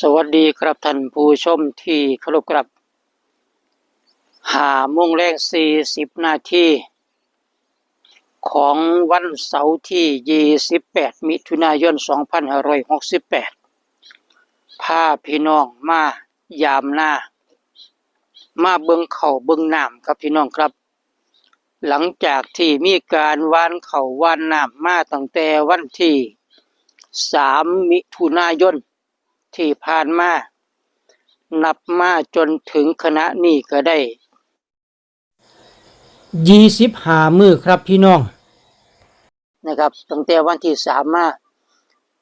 สวัสดีครับท่านผู้ชมที่เคารพครับ5 โมงแรง 40 นาทีของวันเสาร์ที่28มิถุนายน2568พาพี่น้องมายามหน้ามาเบิ่งเขาเบิ่งน้ำครับพี่น้องครับหลังจากที่มีการวานเขาวานน้ำมาตั้งแต่วันที่3มิถุนายนที่ผ่านมานับมาจนถึงขณะนี้ก็ได้25 มื้อครับพี่น้องนะครับตั้งแต่วันที่3มา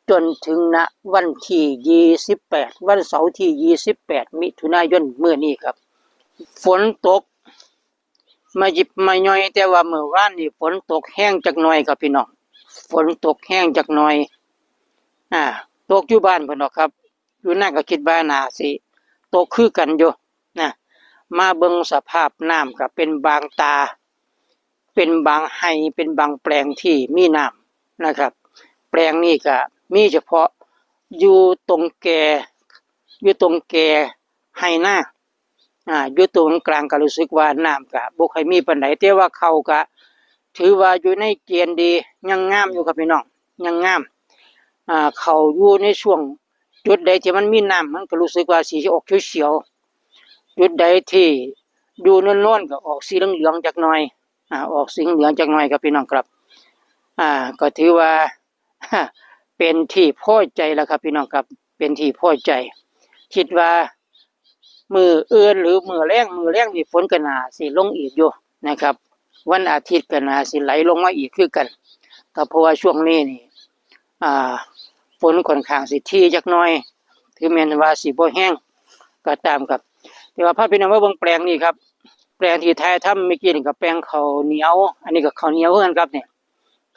จนถึงณวันที่28วันเสาร์ที่28มิถุนายนมื้อนี้ครับฝนตกมาหยิบมาย่อยแต่ว่าเมื่อวานนี้ฝนตกแห้งจักหน่อยครับพี่น้องฝนตกแห้งจักหน่อยตกอยู่บ้านเพิ่นดอกครับอยู่นั่นก็คิดว่าน่าสิตกคือกันอยู่นะมาเบิ่งสภาพน้ำก็เป็นบางตาเป็นบางไร่เป็นบางแปลงที่มีน้ำนะครับแปลงนี้ก็มีเฉพาะอยู่ตรงแก่ไร่นาอยู่ตรงกลางก็รู้สึกว่าน้ำก็บ่ค่อยมีปานใดแต่ว่าเขาก็ถือว่าอยู่ในเกณฑ์ดียังงามอยู่ครับพี่น้องยังงามเขาอยู่ในช่วงจุดใดที่มันมีน้ำมันก็รู้สึกว่าสีออกเขียวๆจุดใดที่ดูนวลๆก็ออกสีเหลืองๆจักหน่อยออกสีเหลืองจักหน่อยครับพี่น้องครับก็ถือว่า เป็นที่พอใจแล้วครับพี่น้องครับเป็นที่พอใจคิดว่ามืออื่นหรือมือแรงนี่ฝนก็น่าสิลงอีกอยู่นะครับวันอาทิตย์ก็น่าสิไหลลงมาอีกคือกันก็เพราะว่าช่วงนี้นี่ฝนค่อนข้างสิถี่จักหน่อยถึงแม้ว่าสิบ่แห้งก็ตามครับแต่ว่าพาพี่น้องมาเบิ่งแปลงนี้ครับแปลงที่ท้ายทำเมื่อกี้นี่ก็แปลงข้าวเหนียวอันนี้ก็ข้าวเหนียวเหมือนกันครับเนี่ย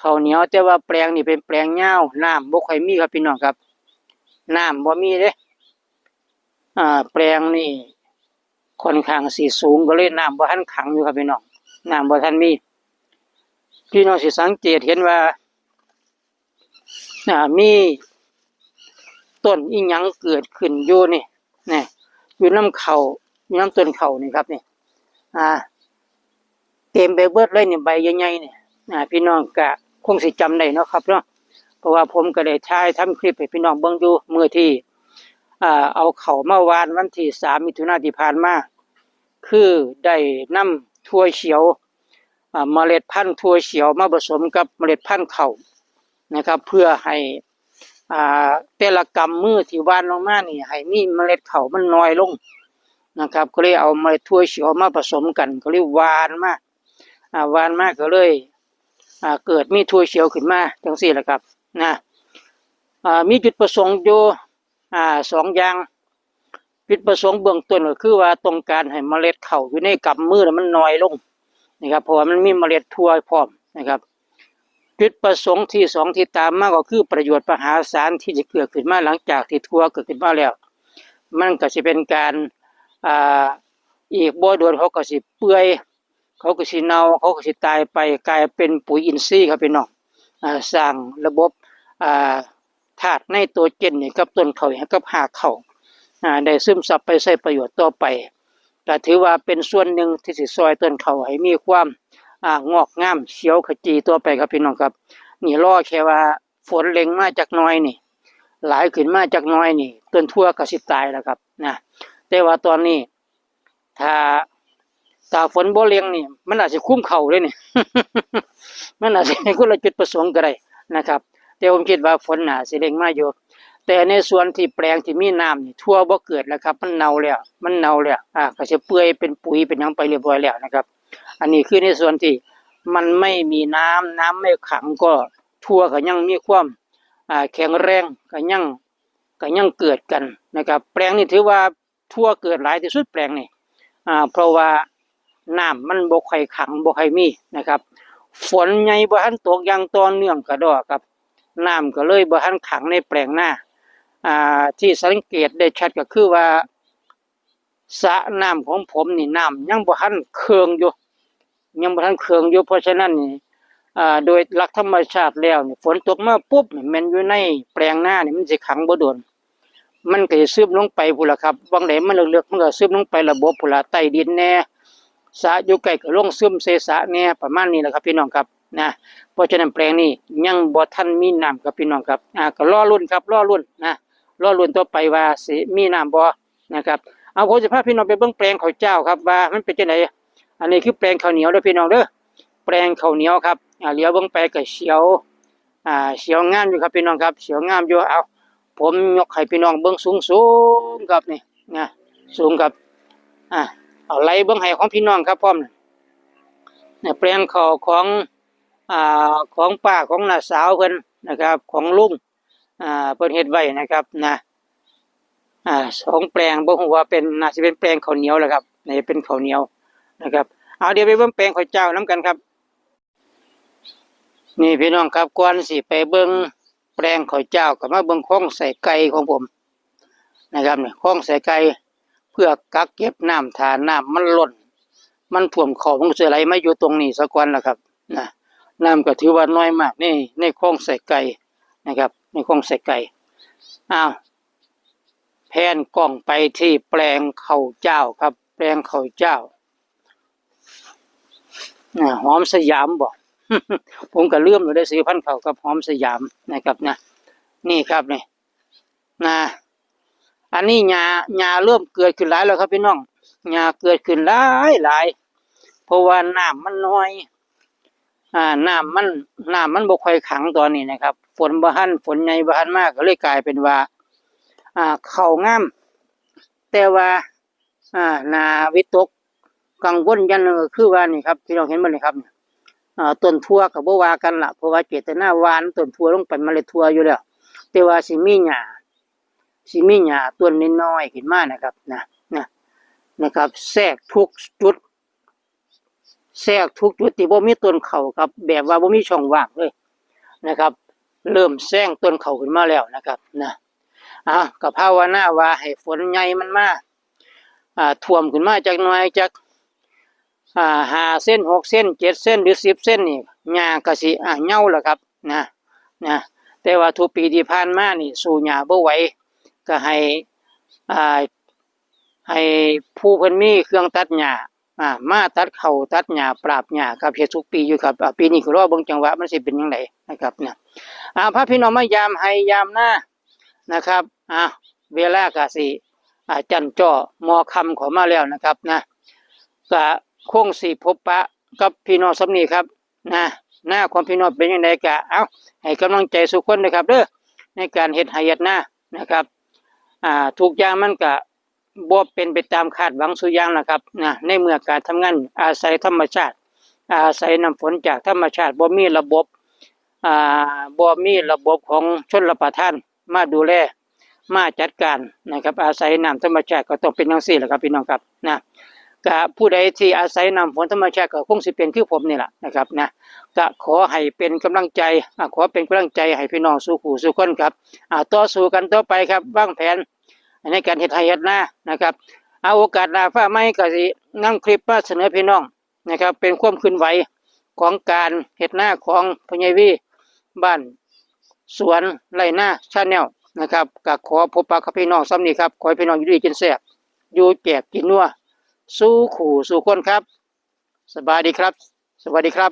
ข้าวเหนียวแต่ว่าแปลงนี่เป็นแปลงยาวน้ำบ่ค่อยมีครับพี่น้องครับน้ำบ่มีเด้แปลงนี่ค่อนข้างสิสูงก็เลยน้ำบ่ทันขังอยู่ครับพี่น้องน้ำบ่ทันมีพี่น้องสิสังเกตเห็นว่ามีต้นอีหยังเกิดขึ้นอยู่นี่อยู่น้ำเขาอยู่น้ำต้นเขานี่ครับนี่เต็มไปเบิดเลยนี่ใบใหญ่ๆนี่พี่น้องก็คงสิจำได้เนาะครับเนาะเพราะว่าผมก็ได้ถ่ายทำคลิปให้พี่น้องเบิ่งอยู่เมื่อที่เอาเขามาวานวันที่3มิถุนายนที่ผ่านมาคือได้นำถั่วเขียวเมล็ดพันธุ์ถั่วเขียวมาผสมกับเมล็ดพันธุ์ข้าวนะครับเพื่อให้แต่ละกำมือที่วานลงมานี่ให้มีเมล็ดข้าวมันน้อยลงนะครับก็เลยเอาเมล็ดถั่วเขียวมาผสมกันก็เลยวานมาก็เลยเกิดมีถั่วเขียวขึ้นมาจังซี่แหละครับมีจุดประสงค์อยู่2อย่างจุดประสงค์เบื้องต้นก็คือว่าต้องการให้เมล็ดข้าวอยู่ในกำมือมันน้อยลงนะครับเพราะว่ามันมีเมล็ดถั่วพร้อมนะครับจุดประสงค์ที่2ที่ตามมาก็คือประโยชน์มหาศาลที่จะเกิดขึ้นมาหลังจากที่ถั่วเกิดขึ้นมาแล้วมันก็สิเป็นการอีกบ่โดนเขาก็สิเปื่อยเขาก็สิเน่าเขาก็สิตายไปกลายเป็นปุ๋ยอินทรีย์ครับพี่น้องสร้างระบบธาตุไนโตรเจนนี่กับต้นข้าวกับรากข้าวได้ซึมซับไปใช้ประโยชน์ต่อไปก็ถือว่าเป็นส่วนหนึ่งที่สิซอยต้นข้าวให้มีความงอกงามเขียวขจีต่อไปครับพี่น้องครับนี่รอแค่ว่าฝนเล็งมาจากน้อยนี่หลายขึ้นมาจากน้อยนี่ต้นทั่วก็สิตายแล้วครับแต่ว่าตอนนี้ถ้าฝนบ่เล็งนี่มันอาจจะคุ้มเข่าเลยนี่ มันอาจจะให้คนละจุดประสงค์ก็ได้นะครับแต่ผมคิดว่าฝนน่าสิเล็งมาอยู่แต่ในส่วนที่แปลงที่มีน้ำนี่ทั่วบ่เกิดแล้วครับมันเน่าแล้วก็จะเปื่อยเป็นปุ๋ยเป็นหยังไปเรียบร้อยแล้วนะครับอันนี้คือในส่วนที่มันไม่มีน้ำไม่ขังก็ทั่วก็ยังมีความแข็งแรงก็ยังเกิดกันนะครับแปลงนี้ถือว่าทั่วเกิดหลายที่สุดแปลงนี้เพราะว่าน้ำมันบ่ค่อยขังบ่ค่อยมีนะครับฝนใหญ่บ่ทันตกอย่างต่อเนื่องก็ดอกครับน้ำก็เลยบ่ทันขังในแปลงหน้าที่สังเกตได้ชัดก็คือว่าสระน้ำของผมนี่น้ำยังบ่ทันเคืองอยู่เพราะฉะนั้นนี่โดยหลักธรรมชาติแล้วนี่ฝนตกมาปุ๊บนี่มันอยู่ในแปลงหน้านี่มันสิขังบ่โดน มันก็จะซึมลงไปพุ่นล่ะครับบางไหนมันเลือกๆมันก็ซึมลงไประบบพุ่นล่ะใต้ดินแน่สระอยู่ใกล้ก็ลงซึมเสสะแน่ประมาณนี้แหละครับพี่น้องครับนะเพราะฉะนั้นแปลงนี้ยังบ่ทันมีน้ำครับพี่น้องครับก็รอลุ้นครับรอลุ้นนะรอลุ้นต่อไปว่าสิมีน้ำบ่นะครับเอาผมจะพาพี่น้องไปเบิ่งแปลงข้าวเจ้าครับว่ามันเป็นจังไดอันนี้คือแปลงข้าวเหนียวเด้อพี่น้องเด้อแปลงข้าวเหนียวครับเหลียวเบิ่งไปก็เขียวเขียวงามอยู่ครับพี่น้องครับเขียวงามอยู่เอาผมยกให้พี่น้องเบิ่งสูงๆครับนี่นะสูงครับเอาไล่เบิ่งให้ของพี่น้องครับพร้อมเนี่ยแปลงข้าวของป้าของน้าสาวเพิ่นนะครับของลุงเพิ่นเฮ็ดไว้นะครับนะสองแปลงบ่ฮู้ว่าเป็นน่าสิเป็นแปลงข้าวเหนียวแหละครับนี่เป็นข้าวเหนียวนะครับเอาเดี๋ยวไปเบิ่งแปลงข้าวเจ้านํกันครับนี่พี่น้องครับก่อนสิไปเบิ่งแปลงข้าวเจ้าก็มาเบิ่งคลองใส่ไก่ของผมนะครับนี่คลองใส่ไก่เพื่อกักเก็บน้ำถ้าน้ำมันล้นมันท่วมเข้ามันสิไหลมาอยู่ตรงนี้ซะก่อนล่ะครับนะน้ำก็ถือว่าน้อยมากในคลองใส่ไก่นะครับในคลองใส่ไก่แพนกล้องไปที่แปลงข้าวเจ้าครับแปลงข้าวเจ้าหอมสยามบ่ ผมก็ลืมอยู่ได้ซื้อพันธุ์ข้าวกับหอมสยามนะครับนะนี่ครับนี่นะอันนี้หญ้าเริ่มเกิดขึ้นหลายแล้วครับพี่น้องหญ้าเกิดขึ้นหลายเพราะว่าน้ำมันน้อยน้ำมันบ่ค่อยขังตอนนี้นะครับฝนบ่ทันฝนใหญ่บ่ทันมากก็เลยกลายเป็นว่าข้าวงามแต่ว่าน่าวิตกกังวลอย่างนึงก็คือว่านี่ครับพี่น้องเห็นบ่นี่ครับต้นทั่วก็บ่ว่ากันล่ะเพราะว่าเจตนาหวานต้นทั่วลงไปเมล็ดทั่วอยู่แล้วแต่ว่าสิมีหญ้าต้นน้อยๆขึ้นมานะครับนะครับแทรกทุกจุดที่บ่มีต้นข้าวครับแบบว่าบ่มีช่องว่างเลยนะครับเริ่มแซงต้นข้าวขึ้นมาแล้วนะครับก็ภาวนาว่าให้ฝนใหญ่มันมาท่วมขึ้นมาจักหน่อยจัก5 เส้น 6 เส้น 7 เส้นหรือ10 เส้นนี่หญ้าก็สิเหี่ยวแล้วครับนะแต่ว่าทุกปีที่ผ่านมานี่สู้หญ้าบ่ไหวก็ให้ผู้เพิ่นมีเครื่องตัดหญ้ามาตัดเข้าตัดหญ้าปราบหญ้าครับเฮ็ดทุกปีอยู่ครับปีนี้ก็รอเบิ่งจังหวะมันสิเป็นจังไดนะครับพาพี่น้องมายามให้ยามหน้านะครับเวลาก็สิจันจ้อมอค่ำเข้ามาแล้วนะครับก็คงสิพบปะกับพี่น้องสำนี้ครับหน้าของพี่น้องเป็นจังไดก็ให้กำลังใจทุกคนนะครับเด้อในการเฮ็ดให้เฮ็ดนานะครับทุกอย่างมันก็บ่เป็นไปตามคาดหวังซุอย่างนะครับในเมื่อการทำงานอาศัยธรรมชาติอาศัยน้ำฝนจากธรรมชาติบ่มีระบบของชลประทานมาดูแลมาจัดการนะครับอาศัยน้ำธรรมชาติก็ต้องเป็นจังซี่แหละครับพี่น้องครับก็ผู้ใดที่อาศัยน้ำฝนธรรมชาติก็คงสิเป็นคือผมนี่แหละนะครับก็ขอให้เป็นกำลังใจให้พี่น้องสู้ขู่สู้คนครับต่อสู้กันต่อไปครับวางแผนในการเฮ็ดให้เฮ็ดนานะครับโอกาสหน้าฟ้าใหม่ก็สินำคลิปมาเสนอพี่น้องนะครับเป็นความเคลื่อนไหวของการเฮ็ดนาของพ่อใหญ่วีบ้านสวนไร่นาชาแนลนะครับก็ขอพบปะกับพี่น้องซ้ำนี้ครับขอให้พี่น้องอยู่ดีกินแซ่บอยู่แจกกินนัวสู้ขู่สู้คนครับสบายดีครับสวัสดีครับ